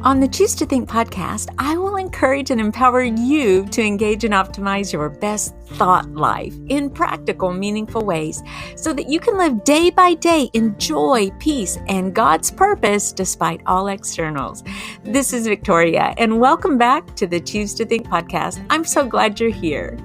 On the Choose to Think podcast, I will encourage and empower you to engage and optimize your best thought life in practical, meaningful ways so that you can live day by day in joy, peace, and God's purpose despite all externals. This is Victoria, and welcome back to the Choose to Think podcast. I'm so glad you're here.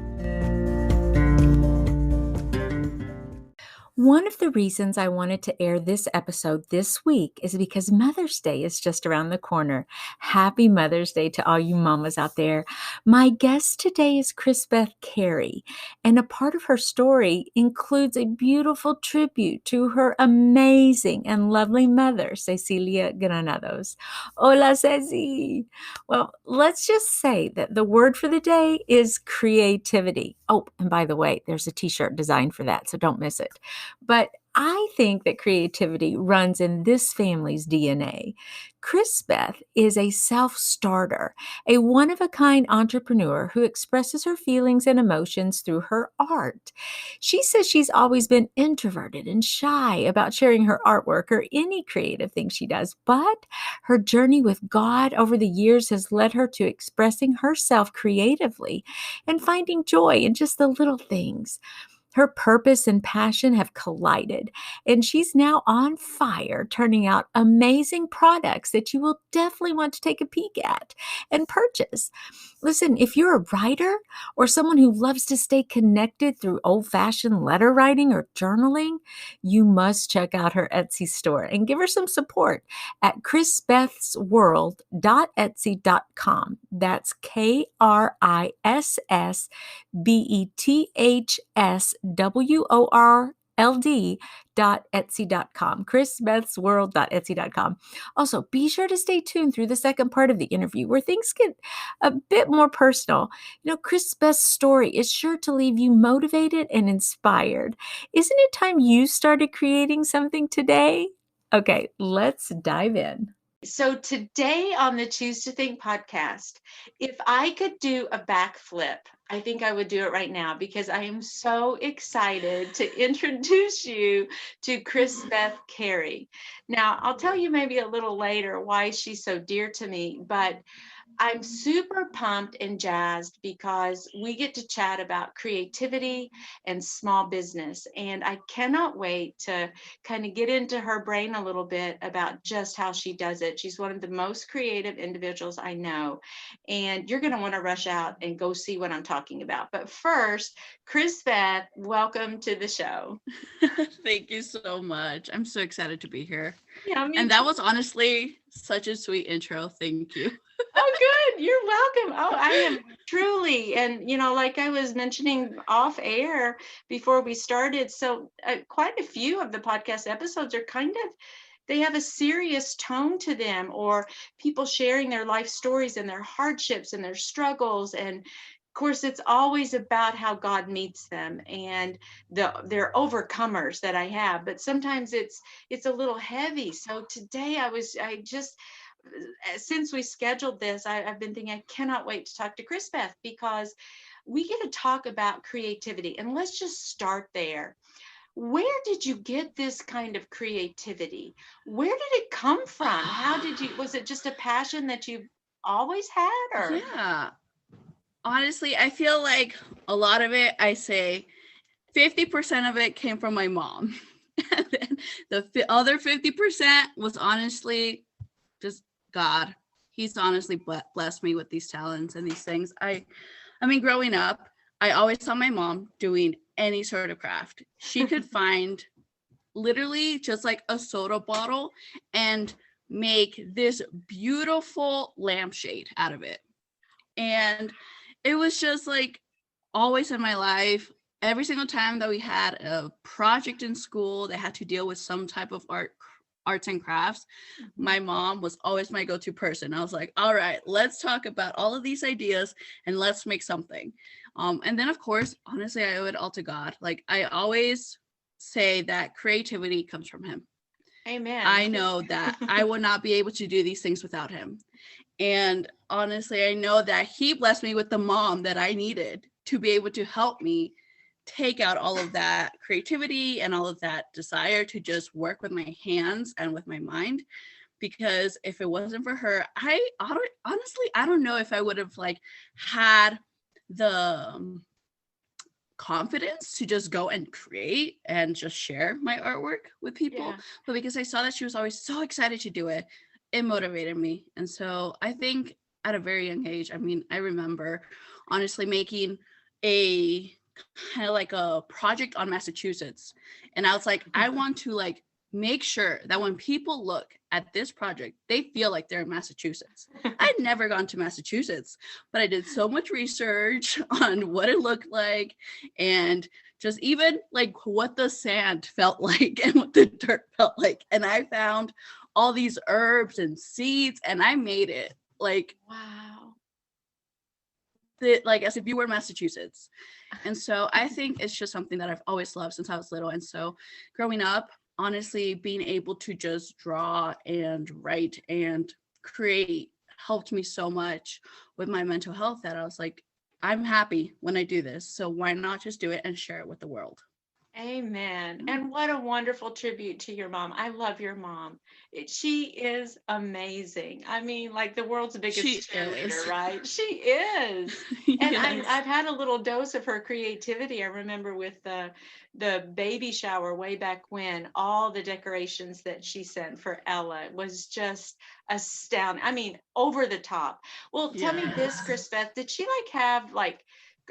One of the reasons I wanted to air this episode this week is because Mother's Day is just around the corner. Happy Mother's Day to all you mamas out there. My guest today is Krissbeth Carey, and a part of her story includes a beautiful tribute to her amazing and lovely mother, Cecilia Granados. Hola, Ceci. Well, let's just say that the word for the day is creativity. Oh, and by the way, there's a t-shirt designed for that, so don't miss it. But I think that creativity runs in this family's DNA. Krissbeth is a self-starter, a one-of-a-kind entrepreneur who expresses her feelings and emotions through her art. She says she's always been introverted and shy about sharing her artwork or any creative thing she does, but her journey with God over the years has led her to expressing herself creatively and finding joy in just the little things. Her purpose and passion have collided, and she's now on fire, turning out amazing products that you will definitely want to take a peek at and purchase. Listen, if you're a writer or someone who loves to stay connected through old-fashioned letter writing or journaling, you must check out her Etsy store and give her some support at krissbethsworld.etsy.com. That's KRISSBETHSWORLD.etsy.com. KrissbethsWorld.etsy.com. Also, be sure to stay tuned through the second part of the interview where things get a bit more personal. Krissbeth's story is sure to leave you motivated and inspired. Isn't it time you started creating something today? Okay, let's dive in. So today on the Choose to Think podcast, if I could do a backflip, I think I would do it right now because I am so excited to introduce you to Krissbeth Carey. Now, I'll tell you maybe a little later why she's so dear to me, but I'm super pumped and jazzed because we get to chat about creativity and small business. And I cannot wait to kind of get into her brain a little bit about just how she does it. She's one of the most creative individuals I know. And you're going to want to rush out and go see what I'm talking about. But first, Krissbeth, welcome to the show. Thank you so much. I'm so excited to be here. Yeah, and that was honestly such a sweet intro. Thank you. Oh, good. You're welcome. Oh, I am truly. And, like I was mentioning off air before we started, so quite a few of the podcast episodes are they have a serious tone to them, or people sharing their life stories and their hardships and their struggles. And of course, it's always about how God meets them and their overcomers that I have. But sometimes it's a little heavy. So today since we scheduled this, I've been thinking I cannot wait to talk to Krissbeth because we get to talk about creativity. And let's just start there. Where did you get this kind of creativity? Where did it come from? Was it just a passion that you always had? Or? Yeah. Honestly, I feel like a lot of it, I say 50% of it came from my mom. And then the other 50% was honestly just God. He's honestly blessed me with these talents and these things. I mean, growing up, I always saw my mom doing any sort of craft. She could find literally just like a soda bottle and make this beautiful lampshade out of it. And it was just like always in my life, every single time that we had a project in school that had to deal with some type of arts and crafts, my mom was always my go-to person. I was like, all right, let's talk about all of these ideas and let's make something. And then of course, honestly, I owe it all to God. Like I always say that creativity comes from him. Amen. I know that I would not be able to do these things without him. And honestly, I know that he blessed me with the mom that I needed to be able to help me take out all of that creativity and all of that desire to just work with my hands and with my mind. because if it wasn't for her, honestly, I don't know if I would have like had the confidence to just go and create and just share my artwork with people. Yeah. But because I saw that she was always so excited to do it, it motivated me. And so I think at a very young age, I mean, I remember honestly making a kind of like a project on Massachusetts. And I was like, I want to like make sure that when people look at this project, they feel like they're in Massachusetts. I'd never gone to Massachusetts, but I did so much research on what it looked like and just even like what the sand felt like and what the dirt felt like. And I found all these herbs and seeds and I made it like Wow. like as if you were in Massachusetts. And so I think it's just something that I've always loved since I was little. And so growing up, honestly, being able to just draw and write and create helped me so much with my mental health that I was like, I'm happy when I do this. So why not just do it and share it with the world? Amen. And what a wonderful tribute to your mom. I love your mom. She is amazing. I mean, like the world's She biggest cheerleader, is. right? She is. And Yes. I've had a little dose of her creativity. I remember with the baby shower way back when, all the decorations that she sent for Ella was just astounding. I mean, over the top. Well, tell me this, Yes. Krissbeth, did she like have like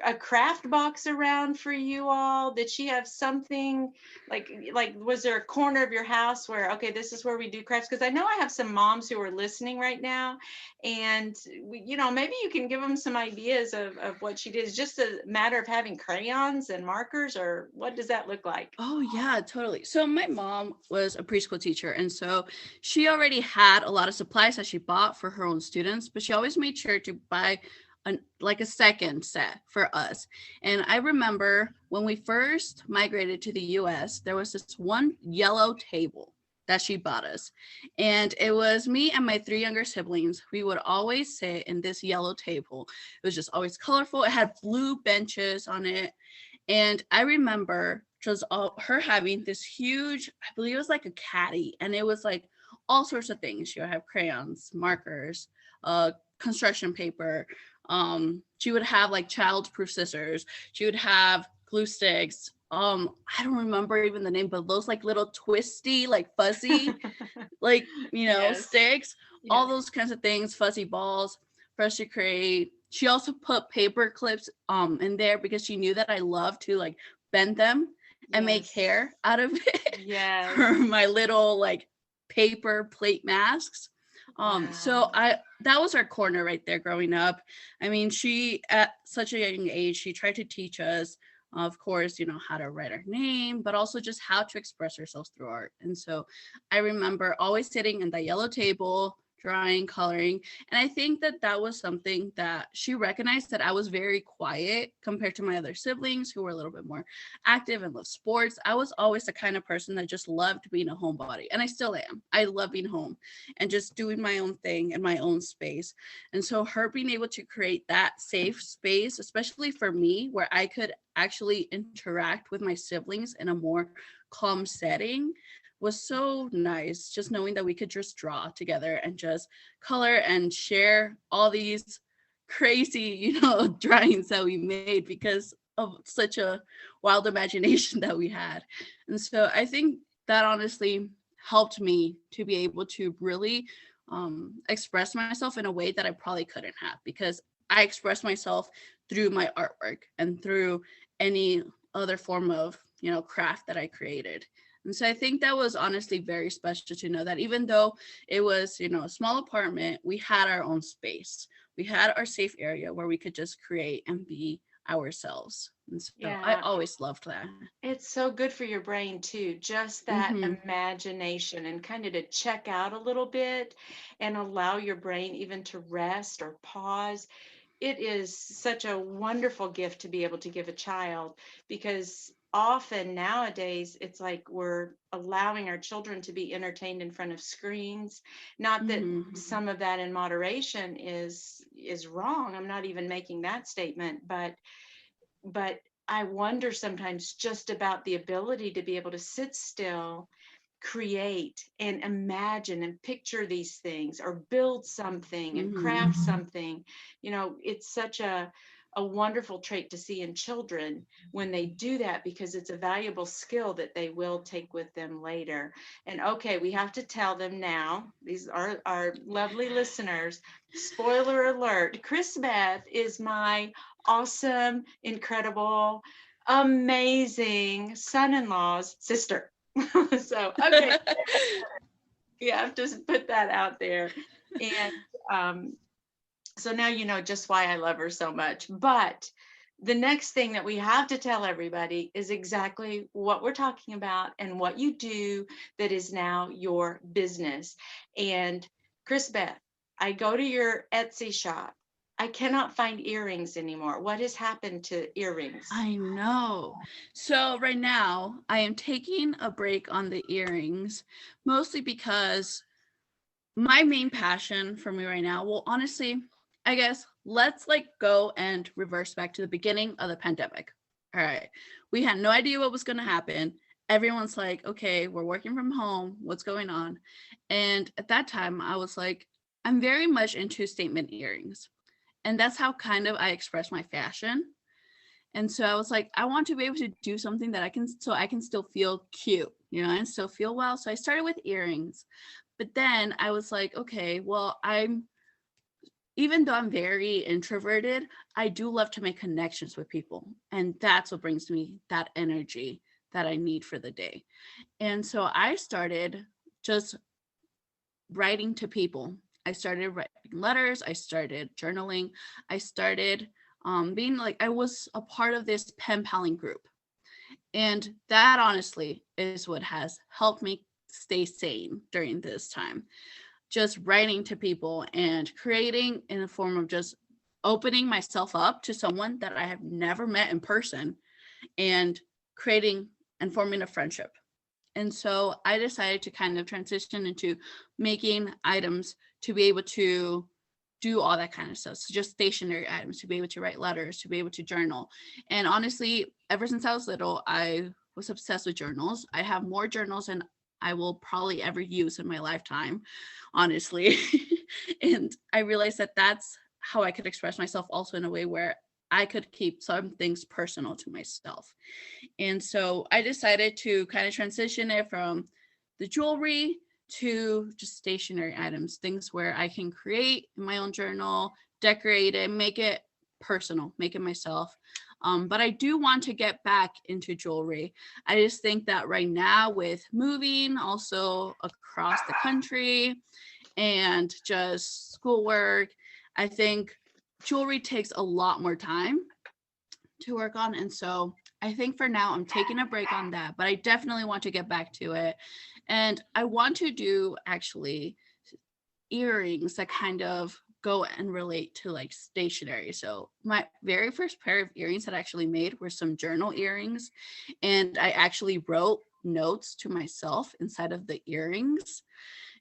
a craft box around for you all? Did she have something like was there a corner of your house where, okay, this is where we do crafts? Because I know I have some moms who are listening right now, and maybe you can give them some ideas of what she did. Is just a matter of having crayons and markers, or what does that look like? Oh, yeah, totally. So my mom was a preschool teacher, and so she already had a lot of supplies that she bought for her own students, but she always made sure to buy like a second set for us. And I remember when we first migrated to the US, there was this one yellow table that she bought us. And it was me and my three younger siblings. We would always sit in this yellow table. It was just always colorful. It had blue benches on it. And I remember just her having this huge, I believe it was like a caddy, and it was like all sorts of things. She would have crayons, markers, construction paper. She would have like child-proof scissors. She would have glue sticks. I don't remember even the name, but those like little twisty, like fuzzy, like Yes. sticks, all Yes. those kinds of things, fuzzy balls for us to create. She also put paper clips in there because she knew that I love to like bend them and make Yes. hair out of it Yes. for my little like paper plate masks. So Wow. that was our corner right there growing up. I mean, she at such a young age, she tried to teach us, of course, how to write our name, but also just how to express ourselves through art. And so I remember always sitting in that yellow table, drawing, coloring. And I think that that was something that she recognized, that I was very quiet compared to my other siblings who were a little bit more active and loved sports. I was always the kind of person that just loved being a homebody. And I still am. I love being home and just doing my own thing in my own space. And so her being able to create that safe space, especially for me, where I could actually interact with my siblings in a more calm setting, was so nice. Just knowing that we could just draw together and just color and share all these crazy, drawings that we made because of such a wild imagination that we had. And so I think that honestly helped me to be able to really express myself in a way that I probably couldn't have, because I express myself through my artwork and through any other form of, craft that I created. And so I think that was honestly very special to know that even though it was, a small apartment, we had our own space. We had our safe area where we could just create and be ourselves. And so I Yeah. always loved that. It's so good for your brain too, just that Mm-hmm. imagination and kind of to check out a little bit and allow your brain even to rest or pause. It is such a wonderful gift to be able to give a child, because often nowadays it's like we're allowing our children to be entertained in front of screens. Not that Mm-hmm. some of that in moderation is wrong. I'm not even making that statement, but I wonder sometimes just about the ability to be able to sit still, create and imagine and picture these things, or build something and Mhm. craft something. It's such a wonderful trait to see in children when they do that, because it's a valuable skill that they will take with them later. And okay, we have to tell them now, these are our lovely listeners, spoiler alert, Krissbeth is my awesome, incredible, amazing son-in-law's sister. So, okay, you have to put that out there. And so now you know just why I love her so much. But the next thing that we have to tell everybody is exactly what we're talking about and what you do that is now your business. And Krissbeth, I go to your Etsy shop. I cannot find earrings anymore. What has happened to earrings? I know. So right now I am taking a break on the earrings, mostly because my main passion for me right now, well, honestly, I guess let's like go and reverse back to the beginning of the pandemic. All right. We had no idea what was going to happen. Everyone's like, okay, we're working from home. What's going on? And at that time, I was like, I'm very much into statement earrings. And that's how kind of I express my fashion. And so I was like, I want to be able to do something that I can still feel cute, and still feel well. So I started with earrings. But then I was like, okay, well, even though I'm very introverted, I do love to make connections with people. And that's what brings me that energy that I need for the day. And so I started just writing to people. I started writing letters. I started journaling. I started being like, I was a part of this pen paling group. And that honestly is what has helped me stay sane during this time. Just writing to people and creating in a form of just opening myself up to someone that I have never met in person, and creating and forming a friendship. And so I decided to kind of transition into making items to be able to do all that kind of stuff. So just stationary items, to be able to write letters, to be able to journal. And honestly, ever since I was little, I was obsessed with journals. I have more journals than I will probably ever use in my lifetime, honestly. And I realized that that's how I could express myself also in a way where I could keep some things personal to myself. And so I decided to kind of transition it from the jewelry to just stationary items, things where I can create my own journal, decorate it, make it personal, make it myself. But I do want to get back into jewelry. I just think that right now, with moving also across the country and just schoolwork, I think jewelry takes a lot more time to work on. And so I think for now I'm taking a break on that, but I definitely want to get back to it. And I want to do actually earrings that kind of go and relate to like stationery. So my very first pair of earrings that I actually made were some journal earrings. And I actually wrote notes to myself inside of the earrings,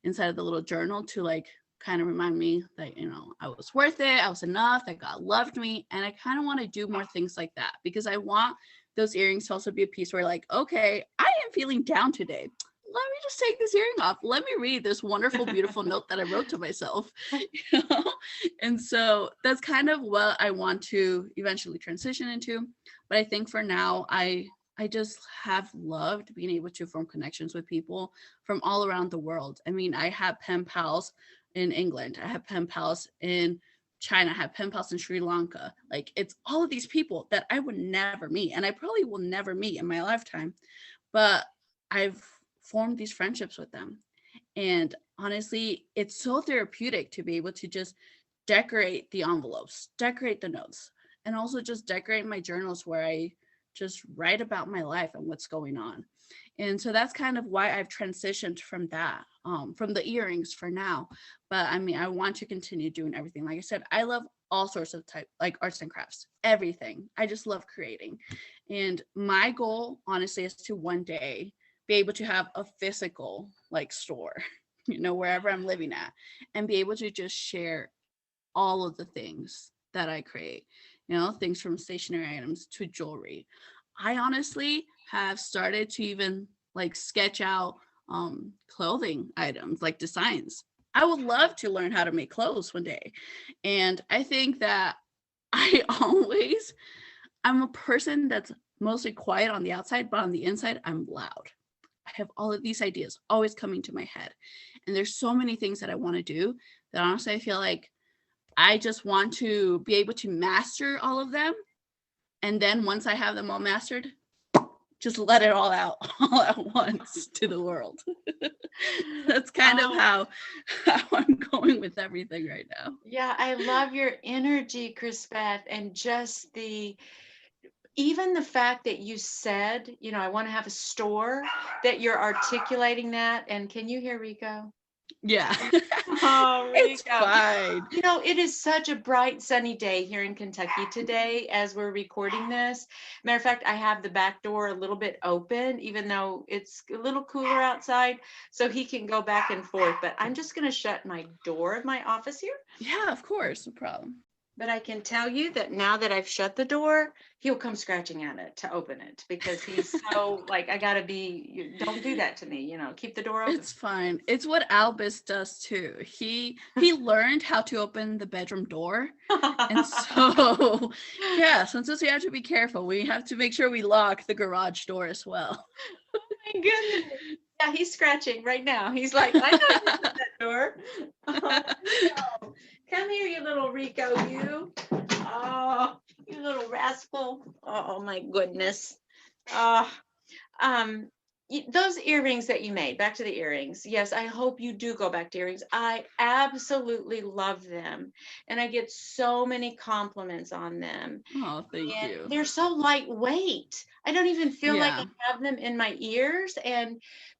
inside of the little journal, to like kind of remind me that, I was worth it, I was enough, that God loved me. And I kind of want to do more things like that, because I want those earrings to also be a piece where like, okay, I am feeling down today. Let me just take this earring off. Let me read this wonderful, beautiful note that I wrote to myself. And so that's kind of what I want to eventually transition into. But I think for now, I just have loved being able to form connections with people from all around the world. I mean, I have pen pals in England. I have pen pals in China. I have pen pals in Sri Lanka. Like, it's all of these people that I would never meet, and I probably will never meet in my lifetime. But I've formed these friendships with them. And honestly, it's so therapeutic to be able to just decorate the envelopes, decorate the notes, and also just decorate my journals where I just write about my life and what's going on. And so that's kind of why I've transitioned from that, from the earrings for now. But I mean, I want to continue doing everything. Like I said, I love all sorts of like arts and crafts, everything. I just love creating. And my goal, honestly, is to one day be able to have a physical like store, wherever I'm living at, and be able to just share all of the things that I create, things from stationary items to jewelry. I honestly have started to even like sketch out clothing items, like designs. I would love to learn how to make clothes one day. And I think that I'm a person that's mostly quiet on the outside, but on the inside, I'm loud. I have all of these ideas always coming to my head. And there's so many things that I want to do that honestly I feel like I just want to be able to master all of them. And then once I have them all mastered, just let it all out all at once to the world. That's kind of how I'm going with everything right now. Yeah, I love your energy, Krissbeth, and just even the fact that you said, I want to have a store, that you're articulating that. And can you hear Rico? Yeah. Oh, It's fine. It is such a bright, sunny day here in Kentucky today as we're recording this. Matter of fact, I have the back door a little bit open, even though it's a little cooler outside, so he can go back and forth. But I'm just going to shut my door of my office here. Yeah, of course. No problem. But I can tell you that now that I've shut the door, he'll come scratching at it to open it because he's so like, don't do that to me, keep the door open. It's fine. It's what Albus does too. He learned how to open the bedroom door. And so, yeah, since we have to be careful, we have to make sure we lock the garage door as well. Oh my goodness. Yeah, he's scratching right now. He's like, I know you shut that door. Oh, come here, you little Rico, you. Oh, you little rascal. Oh my goodness. Those earrings that you made, back to the earrings. Yes, I hope you do go back to earrings. I absolutely love them. And I get so many compliments on them. Oh, thank you. They're so lightweight. I don't even feel like I have them in my ears.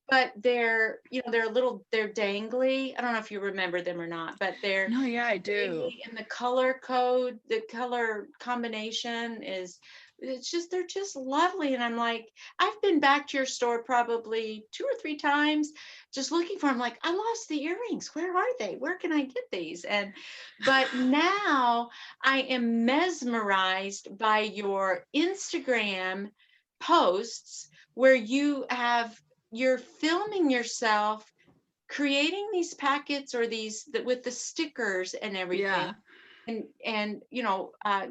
But they're dangly. I don't know if you remember them or not, but they're No, yeah, I do. And the color code, the color combination they're just lovely. And I'm like, I've been back to your store probably 2 or 3 times just looking for them. Like, I lost the earrings. Where are they? Where can I get these? But now I am mesmerized by your Instagram posts where you're filming yourself creating these packets or with the stickers and everything. Yeah. And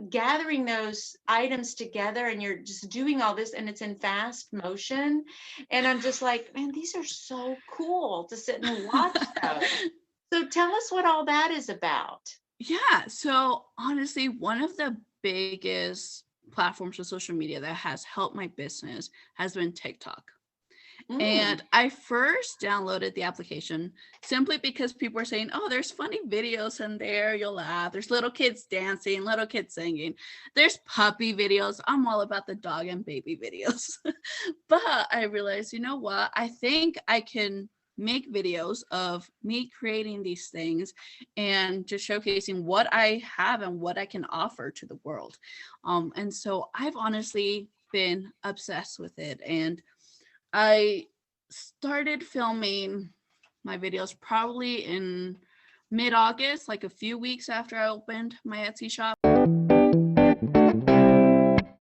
gathering those items together, and you're just doing all this, and it's in fast motion. And I'm just like, man, these are so cool to sit and watch those. So tell us what all that is about. Yeah. So honestly, one of the biggest platforms of social media that has helped my business has been TikTok. And I first downloaded the application simply because people were saying, oh, there's funny videos in there. You'll laugh. There's little kids dancing, little kids singing. There's puppy videos. I'm all about the dog and baby videos. But I realized, you know what? I think I can make videos of me creating these things and just showcasing what I have and what I can offer to the world. And so I've honestly been obsessed with it. And I started filming my videos probably in mid-August, like a few weeks after I opened my Etsy shop.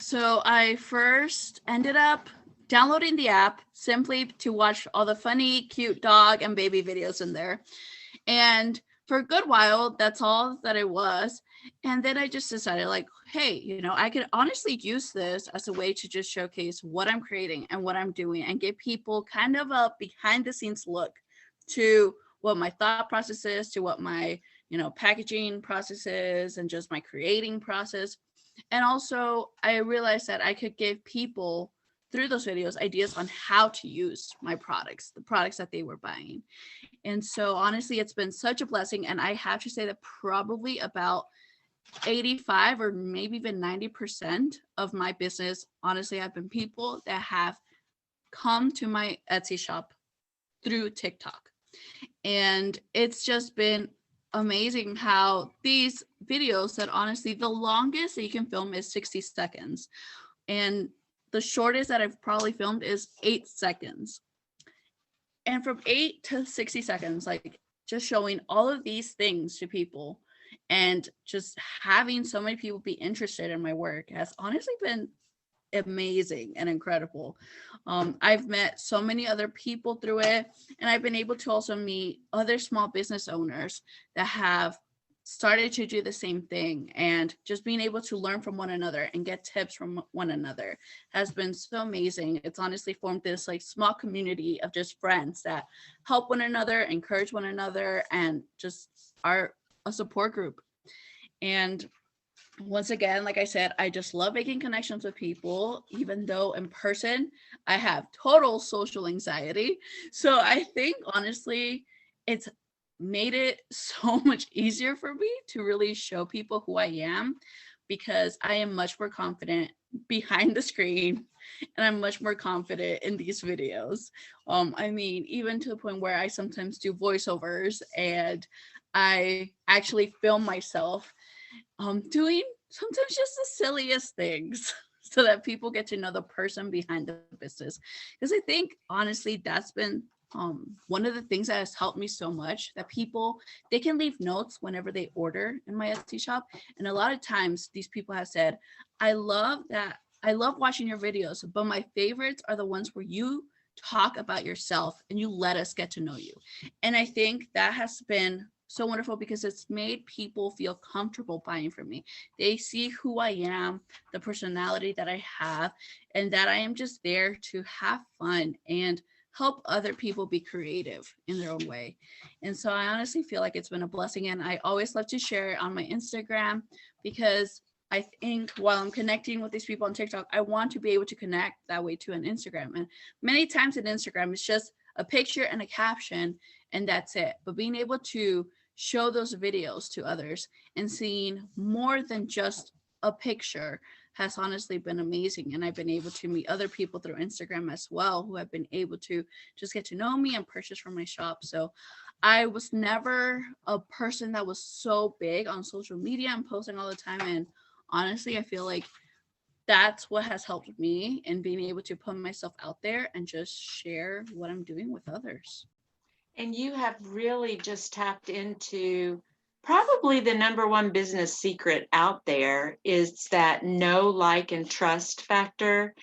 So I first ended up downloading the app simply to watch all the funny, cute dog and baby videos in there. And for a good while, that's all that it was. And then I just decided, like, hey, I could honestly use this as a way to just showcase what I'm creating and what I'm doing and give people kind of a behind the scenes look to what my thought process is, to what my, packaging process is, and just my creating process. And also I realized that I could give people through those videos ideas on how to use my products, the products that they were buying. And so honestly, it's been such a blessing. And I have to say that probably about 85 or maybe even 90% of my business, honestly, have been people that have come to my Etsy shop through TikTok. And it's just been amazing how these videos that honestly, the longest that you can film is 60 seconds. And the shortest that I've probably filmed is 8 seconds. And from 8 to 60 seconds, like just showing all of these things to people and just having so many people be interested in my work has honestly been amazing and incredible. I've met so many other people through it, and I've been able to also meet other small business owners that have started to do the same thing, and just being able to learn from one another and get tips from one another has been so amazing. It's honestly formed this like small community of just friends that help one another, encourage one another, and just are a support group. And once again, like I said, I just love making connections with people, even though in person I have total social anxiety. So I think honestly, it's made it so much easier for me to really show people who I am, because I am much more confident behind the screen, and I'm much more confident in these videos. I mean, even to the point where I sometimes do voiceovers, and I actually film myself doing sometimes just the silliest things so that people get to know the person behind the business. Because I think honestly that's been one of the things that has helped me so much, that people, they can leave notes whenever they order in my Etsy shop, and a lot of times these people have said, I love watching your videos, but my favorites are the ones where you talk about yourself and you let us get to know you. And I think that has been so wonderful, because it's made people feel comfortable buying from me. They see who I am, the personality that I have, and that I am just there to have fun and help other people be creative in their own way. And so I honestly feel like it's been a blessing, and I always love to share it on my Instagram, because I think while I'm connecting with these people on TikTok, I want to be able to connect that way to an Instagram. And many times in Instagram, it's just a picture and a caption, and that's it. But being able to show those videos to others and seeing more than just a picture has honestly been amazing. And I've been able to meet other people through Instagram as well, who have been able to just get to know me and purchase from my shop. So I was never a person that was so big on social media and posting all the time. And honestly, I feel like that's what has helped me in being able to put myself out there and just share what I'm doing with others. And you have really just tapped into probably the number one business secret out there, is that know, like, and trust factor.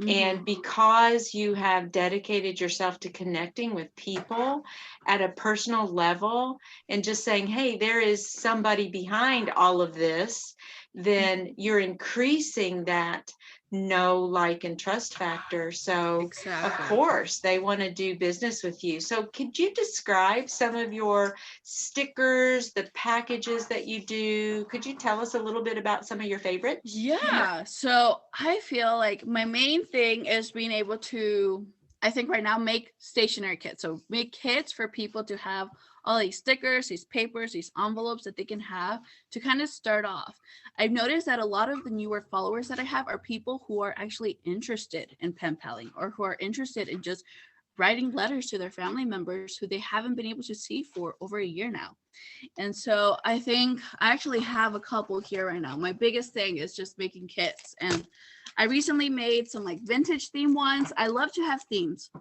And because you have dedicated yourself to connecting with people at a personal level and just saying, hey, there is somebody behind all of this, then you're increasing that know, like, and trust factor. So Exactly. of course they want to do business with you. So could you describe some of your stickers, the packages that you do? Could you tell us a little bit about some of your favorites? Yeah. So I feel like my main thing is being able to, I think right now, make stationery kits. So make kits for people to have all these stickers, these papers, these envelopes that they can have to kind of start off. I've noticed that a lot of the newer followers that I have are people who are actually interested in pen paling, or who are interested in just writing letters to their family members who they haven't been able to see for over a year now. And so I think I actually have a couple here right now. My biggest thing is just making kits. And I recently made some like vintage theme ones. I love to have themes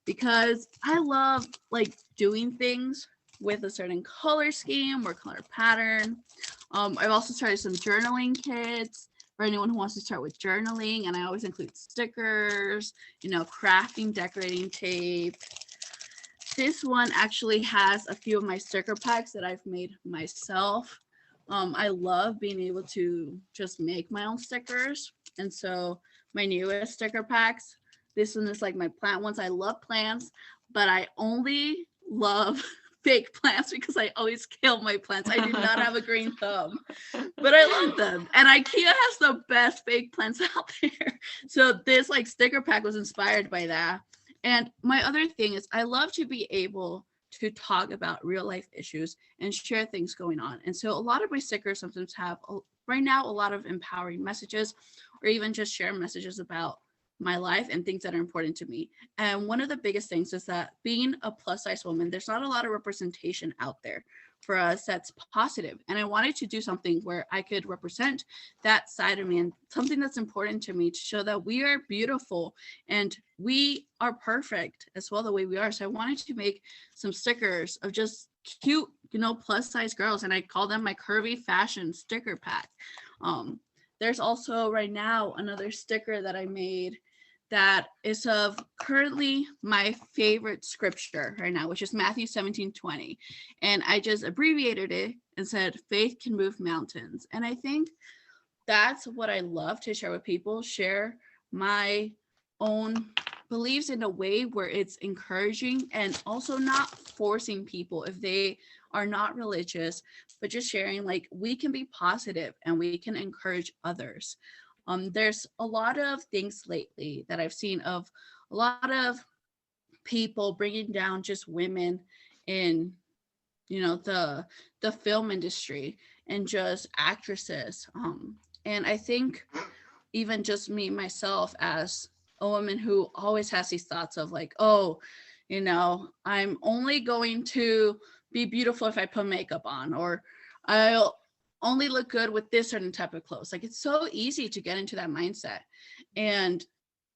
because I love like doing things with a certain color scheme or color pattern. I've also started some journaling kits for anyone who wants to start with journaling. And I always include stickers, crafting, decorating tape. This one actually has a few of my sticker packs that I've made myself. I love being able to just make my own stickers. And so my newest sticker packs, this one is like my plant ones. I love plants, but I only love fake plants because I always kill my plants. I do not have a green thumb, but I love them. And IKEA has the best fake plants out there. So this like sticker pack was inspired by that. And my other thing is I love to be able to talk about real life issues and share things going on. And so a lot of my stickers sometimes have, right now, a lot of empowering messages, or even just share messages about my life and things that are important to me. And one of the biggest things is that being a plus size woman, there's not a lot of representation out there for us that's positive. And I wanted to do something where I could represent that side of me and something that's important to me, to show that we are beautiful and we are perfect as well the way we are. So I wanted to make some stickers of just cute, plus size girls, and I call them my curvy fashion sticker pack. there's also right now another sticker that I made that is of currently my favorite scripture right now, which is Matthew 17:20. And I just abbreviated it and said, faith can move mountains. And I think that's what I love to share with people, share my own beliefs in a way where it's encouraging and also not forcing people if they are not religious, but just sharing like we can be positive and we can encourage others. There's a lot of things lately that I've seen of a lot of people bringing down just women in, you know, the film industry and just actresses. And I think even just me myself as a woman who always has these thoughts of like, oh, you know, I'm only going to be beautiful if I put makeup on, or I'll only look good with this certain type of clothes. Like, it's so easy to get into that mindset. And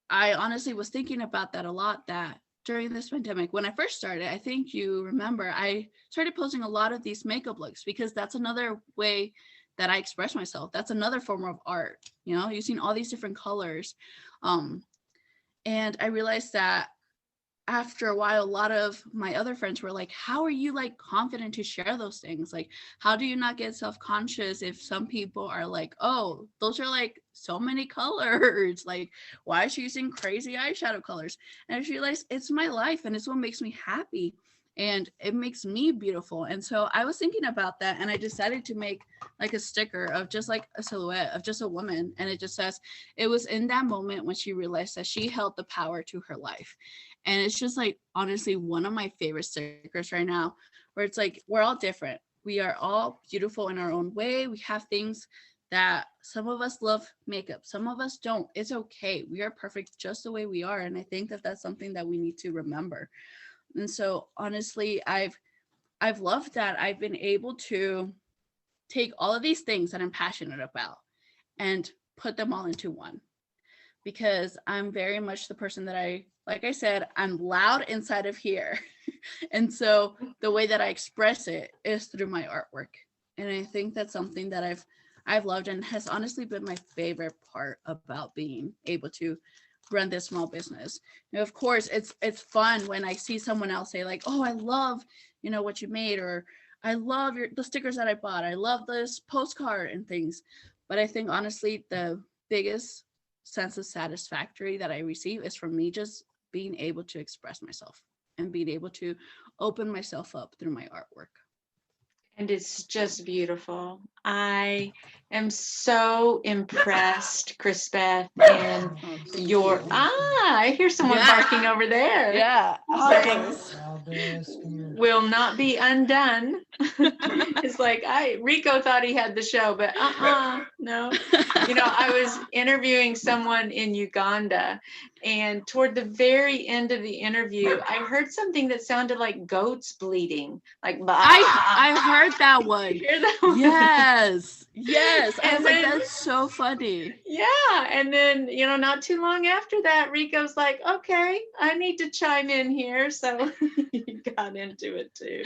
I honestly was thinking about that a lot, that during this pandemic, when I first started, I think you remember, I started posting a lot of these makeup looks because that's another way that I express myself. That's another form of art, you know, using all these different colors. And I realized that after a while, a lot of my other friends were like, how are you like confident to share those things? Like, how do you not get self-conscious if some people are like, oh, those are like so many colors. Like, why is she using crazy eyeshadow colors? And I just realized it's my life and it's what makes me happy. And it makes me beautiful. And so I was thinking about that, and I decided to make like a sticker of just like a silhouette of just a woman. And it just says, it was in that moment when she realized that she held the power to her life. And it's just like, honestly, one of my favorite stickers right now, where it's like, we're all different. We are all beautiful in our own way. We have things that some of us love makeup, some of us don't. It's okay. We are perfect just the way we are. And I think that that's something that we need to remember. And so honestly, I've loved that I've been able to take all of these things that I'm passionate about and put them all into one, because I'm very much the person that like I said, I'm loud inside of here. And so the way that I express it is through my artwork. And I think that's something that I've loved and has honestly been my favorite part about being able to run this small business. You know, of course, it's fun when I see someone else say like, oh, I love, you know, what you made, or I love the stickers that I bought. I love this postcard and things. But I think honestly, the biggest sense of satisfactory that I receive is from me just being able to express myself and being able to open myself up through my artwork. And it's just beautiful. I am so impressed, Krissbeth, and your I hear someone barking over there. Yeah. Will not be undone. It's like Rico thought he had the show, but no. You know, I was interviewing someone in Uganda, and toward the very end of the interview, I heard something that sounded like goats bleating. Like I heard that one. You hear that one? Yes. I was like, that's so funny. Yeah. And then, you know, not too long after that, Rico's like, okay, I need to chime in here. So he got into it too.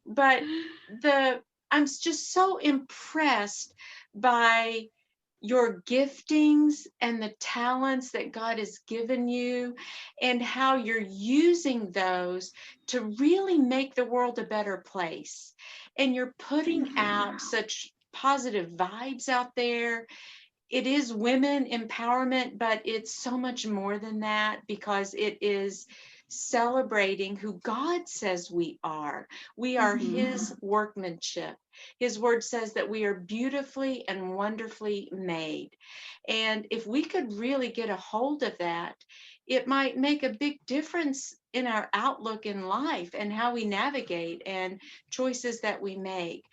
But I'm just so impressed by your giftings and the talents that God has given you, and how you're using those to really make the world a better place. And you're putting out such positive vibes out there. It is women empowerment, but it's so much more than that, because it is celebrating who God says we are. We are His workmanship. His word says that we are beautifully and wonderfully made. And if we could really get a hold of that, it might make a big difference in our outlook in life and how we navigate and choices that we make.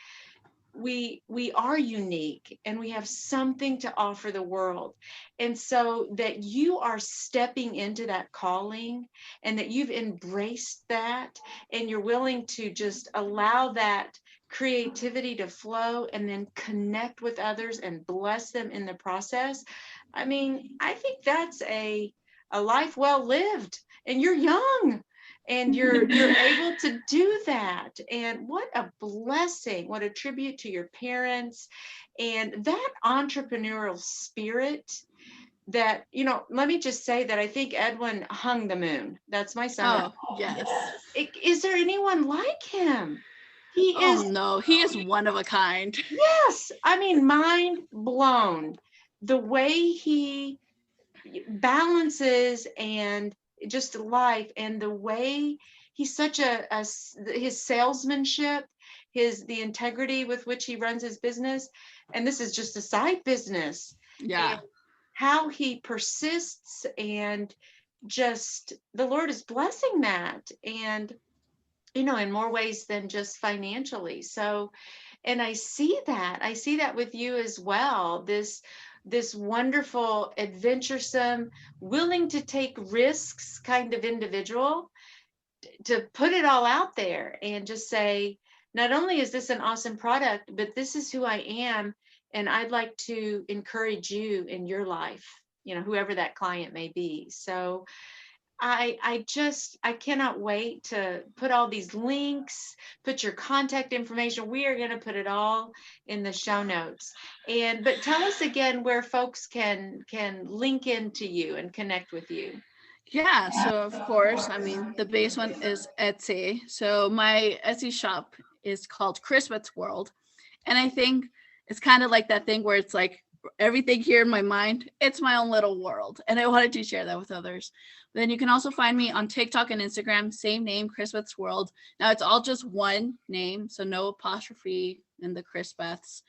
We are unique, and we have something to offer the world. And so that you are stepping into that calling, and that you've embraced that, and you're willing to just allow that creativity to flow and then connect with others and bless them in the process. I mean, I think that's a life well lived, and you're young. And you're able to do that. that. And what a blessing, what a tribute to your parents, and that entrepreneurial spirit that, let me just say that I think Edwin hung the moon. That's my son. Oh, yes. Is there anyone like him? He Oh, is, no, he is one of a kind. yes, I mean, mind blown. The way he balances and just life, and the way he's such his salesmanship, the integrity with which he runs his business, and this is just a side business. Yeah. And how he persists, and just the Lord is blessing that, and in more ways than just financially. So, and I see that with you as well, this wonderful, adventuresome, willing to take risks kind of individual, to put it all out there and just say, not only is this an awesome product, but this is who I am, and I'd like to encourage you in your life, whoever that client may be. So I cannot wait to put all these links, put your contact information. We are going to put it all in the show notes. But tell us again where folks can link into you and connect with you. Yeah, so of course, I mean, the biggest one is Etsy. So my Etsy shop is called Krissbeth's World. And I think it's kind of like that thing where it's like everything here in my mind, it's my own little world. And I wanted to share that with others. Then you can also find me on TikTok and Instagram, same name, Krissbeth's World. Now it's all just one name, so no apostrophe in the Krissbeths.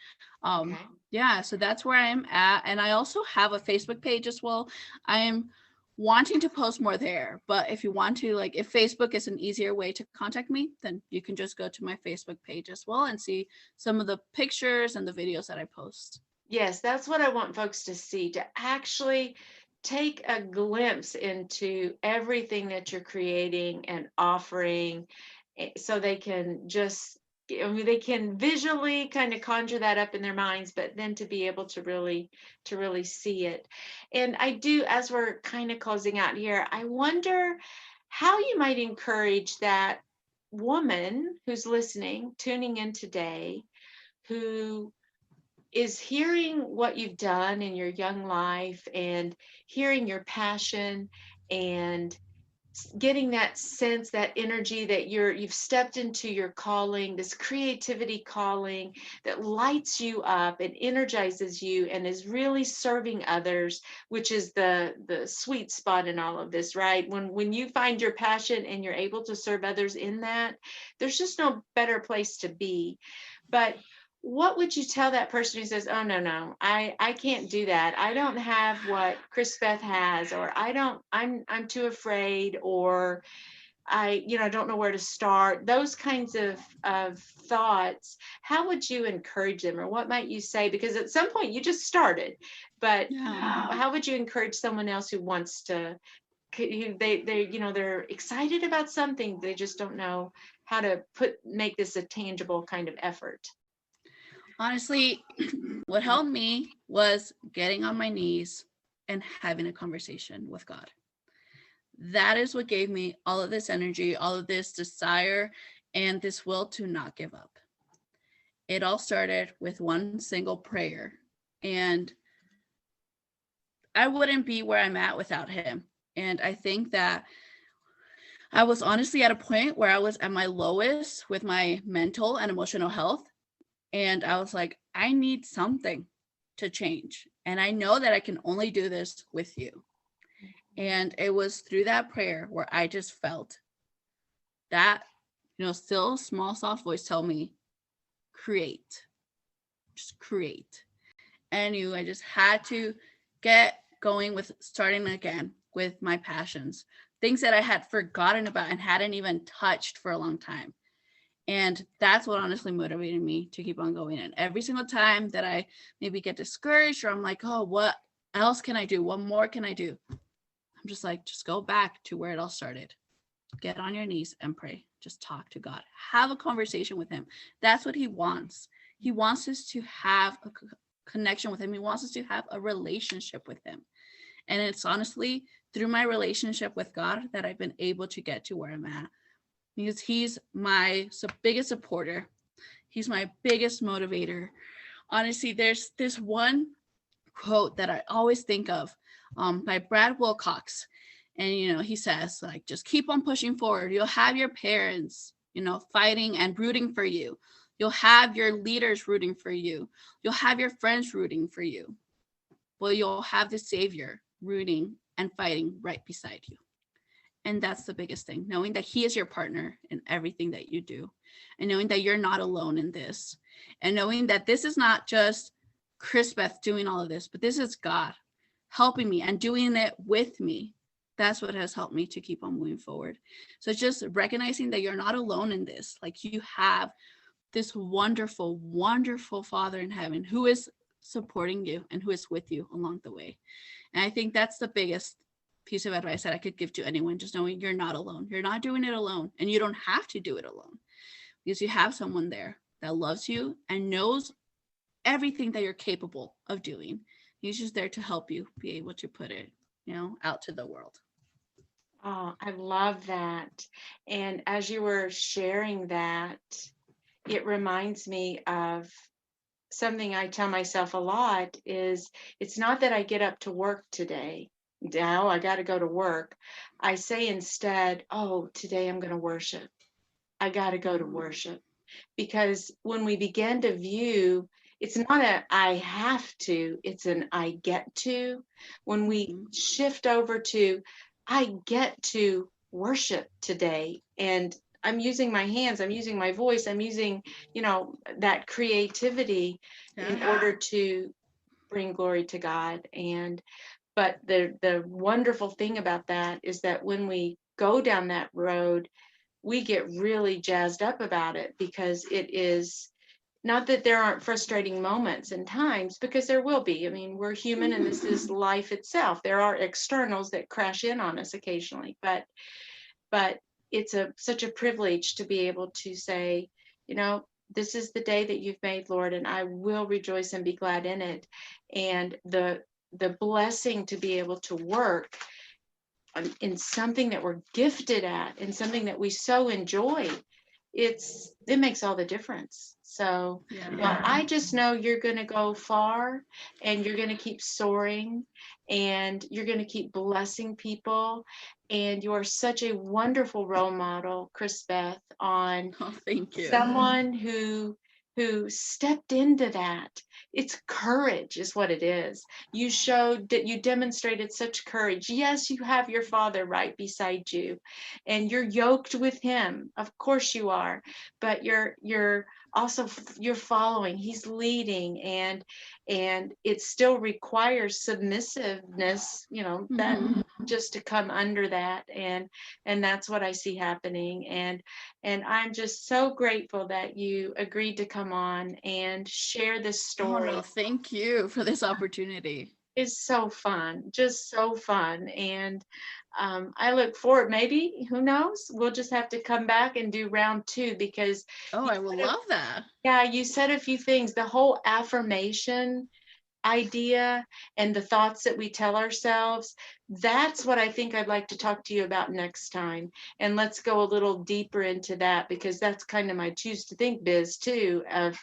Okay. Yeah, so that's where I am at. And I also have a Facebook page as well. I am wanting to post more there, but if you want to, like, if Facebook is an easier way to contact me, then you can just go to my Facebook page as well and see some of the pictures and the videos that I post. Yes, that's what I want folks to see, to actually take a glimpse into everything that you're creating and offering, so they can just, they can visually kind of conjure that up in their minds, but then to be able to really see it. And I do, as we're kind of closing out here, I wonder how you might encourage that woman who's listening, tuning in today, who is hearing what you've done in your young life, and hearing your passion, and getting that sense, that energy that you've stepped into your calling, this creativity calling that lights you up and energizes you and is really serving others, which is the sweet spot in all of this, right? When you find your passion and you're able to serve others in that, there's just no better place to be. But what would you tell that person who says, oh, no, I can't do that. I don't have what Krissbeth has, or I'm too afraid, or I don't know where to start, those kinds of thoughts. How would you encourage them, or what might you say? Because at some point you just started, but how would you encourage someone else who wants to, they're excited about something, they just don't know how to make this a tangible kind of effort? Honestly, what helped me was getting on my knees and having a conversation with God. That is what gave me all of this energy, all of this desire, and this will to not give up. It all started with one single prayer, and I wouldn't be where I'm at without him. And I think that I was honestly at a point where I was at my lowest with my mental and emotional health. And I was like, I need something to change. And I know that I can only do this with you. And it was through that prayer where I just felt that, still small, soft voice tell me, create, just create. And I knew I just had to get going with starting again with my passions, things that I had forgotten about and hadn't even touched for a long time. And that's what honestly motivated me to keep on going. And every single time that I maybe get discouraged, or I'm like, oh, what else can I do? What more can I do? I'm just like, just go back to where it all started. Get on your knees and pray. Just talk to God. Have a conversation with him. That's what he wants. He wants us to have a connection with him. He wants us to have a relationship with him. And it's honestly through my relationship with God that I've been able to get to where I'm at. because he's my biggest supporter. He's my biggest motivator. Honestly, there's this one quote that I always think of by Brad Wilcox. And, he says, like, just keep on pushing forward. You'll have your parents, fighting and rooting for you. You'll have your leaders rooting for you. You'll have your friends rooting for you. Well, you'll have the Savior rooting and fighting right beside you. And that's the biggest thing, knowing that he is your partner in everything that you do, and knowing that you're not alone in this, and knowing that this is not just Krissbeth doing all of this, but this is God helping me and doing it with me. That's what has helped me to keep on moving forward. So just recognizing that you're not alone in this. Like, you have this wonderful, wonderful Father in heaven who is supporting you and who is with you along the way. And I think that's the biggest piece of advice that I could give to anyone, just knowing you're not alone. You're not doing it alone, and you don't have to do it alone, because you have someone there that loves you and knows everything that you're capable of doing. He's just there to help you be able to put it, out to the world. Oh, I love that. And as you were sharing that, it reminds me of something I tell myself a lot is, it's not that I get up to work today. Now I got to go to work. I say instead, oh, today I'm going to worship. I got to go to worship. Because when we begin to view, it's not a I have to, it's an I get to. When we shift over to, I get to worship today, and I'm using my hands, I'm using my voice, I'm using, that creativity in order to bring glory to God. But the wonderful thing about that is that when we go down that road, we get really jazzed up about it, because it is not that there aren't frustrating moments and times, because there will be. I mean, we're human, and this is life itself. There are externals that crash in on us occasionally, but it's such a privilege to be able to say, this is the day that you've made, Lord, and I will rejoice and be glad in it. And the blessing to be able to work in something that we're gifted at, in something that we so enjoy, it makes all the difference. So, well, I just know you're going to go far, and you're going to keep soaring, and you're going to keep blessing people. And you are such a wonderful role model, Krissbeth, on thank you. Someone who stepped into that. It's courage is what it is. You showed that you demonstrated such courage. Yes, you have your Father right beside you, and you're yoked with him. Of course you are, but you're also, you're following, he's leading, and it still requires submissiveness, that just to come under that. And that's what I see happening. And I'm just so grateful that you agreed to come on and share this story. Oh, no, thank you for this opportunity. It's so fun, just so fun. And I look forward, maybe, who knows, we'll just have to come back and do round 2, because I would love that. Yeah, you said a few things. The whole affirmation idea and the thoughts that we tell ourselves, that's what I think I'd like to talk to you about next time. And let's go a little deeper into that, because that's kind of my choose to think biz too, of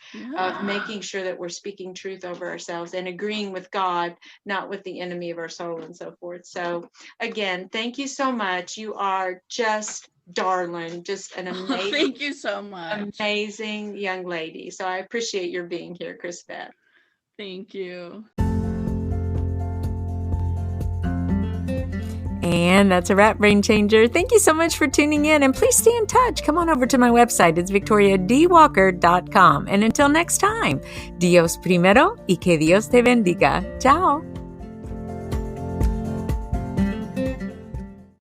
making sure that we're speaking truth over ourselves and agreeing with God, not with the enemy of our soul, and so forth. So again, thank you so much. You are just darling, just an amazing, thank you so much, amazing young lady. So I appreciate your being here, Krissbeth. Thank you. And that's a wrap, Brain Changer. Thank you so much for tuning in, and please stay in touch. Come on over to my website. It's victoriadwalker.com. And until next time, Dios primero y que Dios te bendiga. Ciao.